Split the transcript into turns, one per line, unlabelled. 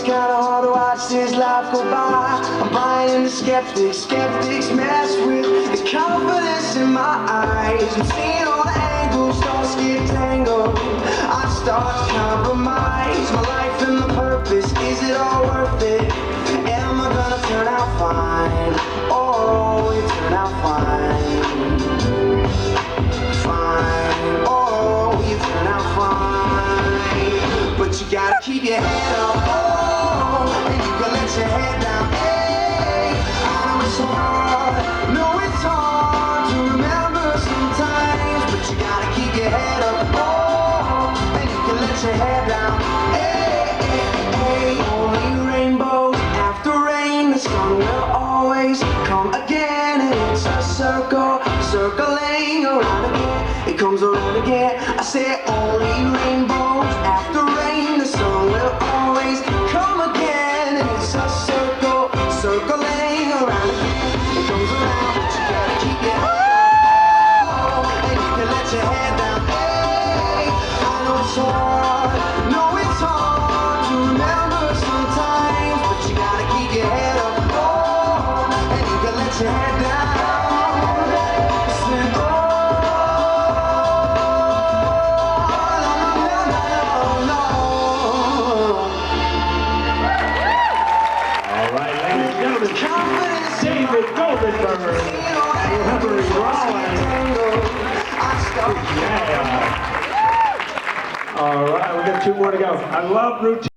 kinda hard to watch this life go by. I'm buying into skeptics, skeptics mess with the confidence in my eyes. I'm seeing all the angles, thoughts get tangled. I start to compromise my life and my purpose. Is it all worth it? Am I gonna turn out fine? Oh, you turn out fine. Fine, oh, you turn out fine. But you gotta keep your head up, oh, and you gotta let your head down, hey. I know it's hard, to remember sometimes, but you gotta keep your head up, oh, and you can let your head down, hey, hey, hey. Only rainbows after rain, the sun will always come again, and it's a circle, circling around again, it comes around again. I say only rainbows after rain, the sun will always come again, and it's a circle, circling around again, it comes around, but you gotta keep your head up, and you can let your head down, hey. I know it's hard, to remember sometimes, but you gotta keep your head up, oh, and you can let your head down.
David Goldenberg and Henry Rollins. Yeah. All right, we got two more to go. I love routine.